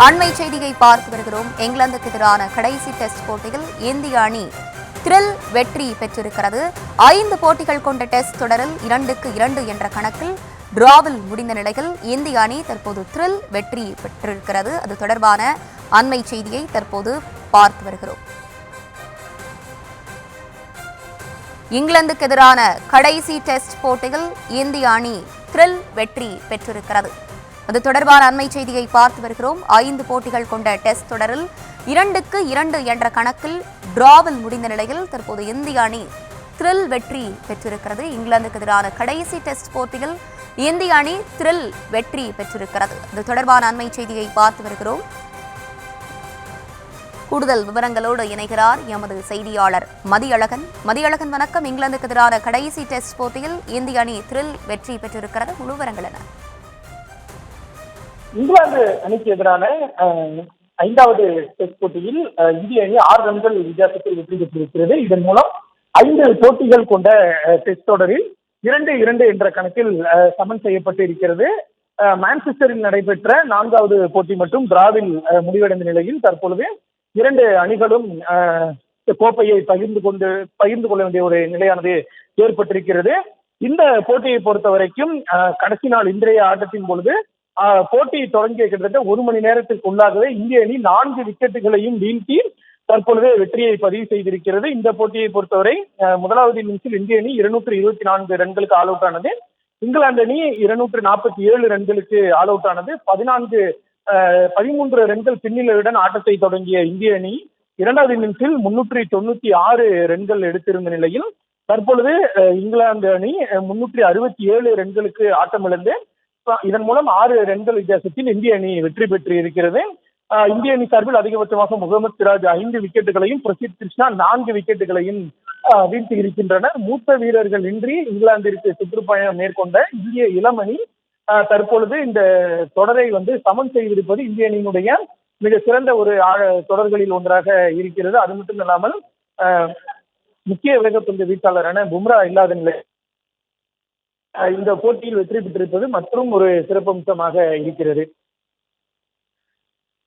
அண்மை செய்தியை பார்த்து வருகிறோம். இங்கிலாந்துக்கு எதிரான கடைசி டெஸ்ட் போட்டியில் இந்திய அணி த்ரில் வெற்றி பெற்றிருக்கிறது. 5 போட்டிகள் கொண்ட டெஸ்ட் தொடரில் 2-2 என்ற கணக்கில் டிராவில் முடிந்த நிலையில் இந்திய அணி தற்போது த்ரில் வெற்றி பெற்றிருக்கிறது. அது தொடர்பான அண்மை செய்தியை தற்போது பார்த்து வருகிறோம். இங்கிலாந்துக்கு எதிரான கடைசி டெஸ்ட் போட்டியில் இந்திய அணி த்ரில் வெற்றி பெற்றிருக்கிறது. அது தொடர்பான அண்மை செய்தியை பார்த்து வருகிறோம். 5 போட்டிகள் கொண்ட டெஸ்ட் தொடரில் 2-2 என்ற கணக்கில் டிராவில் முடிந்த நிலையில் தற்போது இந்திய அணி த்ரில் வெற்றி பெற்றிருக்கிறது. இங்கிலாந்துக்கு எதிரான கடைசி டெஸ்ட் போட்டியில் இந்திய அணி த்ரில் வெற்றி பெற்றிருக்கிறது. அது தொடர்பான அண்மை செய்தியை பார்த்து வருகிறோம். கூடுதல் விவரங்களோடு இணைகிறார் எமது செய்தியாளர் மதியழகன். மதியழகன், வணக்கம். இங்கிலாந்துக்கு எதிரான கடைசி டெஸ்ட் போட்டியில் இந்திய அணி த்ரில் வெற்றி பெற்றிருக்கிறது. முழு விவரங்கள் என்ன? இங்கிலாந்து அணிக்கு எதிரான 5வது டெஸ்ட் போட்டியில் இந்திய அணி 6 ரன்கள் வித்தியாசத்தில் வெற்றி பெற்றிருக்கிறது. இதன் மூலம் 5 போட்டிகள் கொண்ட டெஸ்ட் தொடரில் 2-2 என்ற கணக்கில் சமன் செய்யப்பட்டு இருக்கிறது. மான்செஸ்டரில் நடைபெற்ற 4வது போட்டி மற்றும் டிராவில் முடிவடைந்த நிலையில் தற்பொழுது 2 அணிகளும் கோப்பையை பகிர்ந்து கொள்ள வேண்டிய ஒரு நிலையானது ஏற்பட்டிருக்கிறது. இந்த போட்டியை பொறுத்த வரைக்கும் கடைசி நாள் இன்றைய ஆட்டத்தின் பொழுது போட்டி தொடங்கிய கிட்டத்தட்ட 1 மணி நேரத்திற்கு உள்ளாகவே இந்திய அணி 4 விக்கெட்டுகளையும் வீழ்த்தி தற்பொழுது வெற்றியை பதிவு செய்திருக்கிறது. இந்த போட்டியை பொறுத்தவரை முதலாவது இன்னிங்ஸில் இந்திய அணி 224 ரன்களுக்கு ஆல் அவுட் ஆனது. இங்கிலாந்து அணி 247 ரன்களுக்கு ஆல் அவுட் ஆனது. 13 ரன்கள் பின்னிலையுடன் ஆட்டத்தை தொடங்கிய இந்திய அணி 2வது இன்னிங்ஸில் 396 ரன்கள் எடுத்திருந்த நிலையில் தற்பொழுது இங்கிலாந்து அணி 367 ரன்களுக்கு ஆட்டமிழந்து இதன் மூலம் 6 ரன்கள் வித்தியாசத்தில் இந்திய அணி வெற்றி பெற்று இருக்கிறது. இந்திய அணி சார்பில் அதிகபட்சமாக முகமது சிராஜ் 5 விக்கெட்டுகளையும், பிரசித் கிருஷ்ணா 4 விக்கெட்டுகளையும் வீழ்த்தி இருக்கின்றனர். மூத்த வீரர்கள் இன்றி இங்கிலாந்திற்கு சுற்றுப்பயணம் மேற்கொண்ட இந்திய இளம் அணி தற்பொழுது இந்த தொடரை சமன் செய்திருப்பது இந்திய அணியினுடைய மிக சிறந்த ஒரு தொடர்களில் ஒன்றாக இருக்கிறது. அது மட்டும் இல்லாமல் முக்கிய வேகப்பந்து வீச்சாளரான பும்ரா இல்லாத நிலை இந்த போட்டியில் வெற்றி பெற்றிருப்பது மற்றும் ஒரு சிறப்பம்சமாக இருக்கிறது.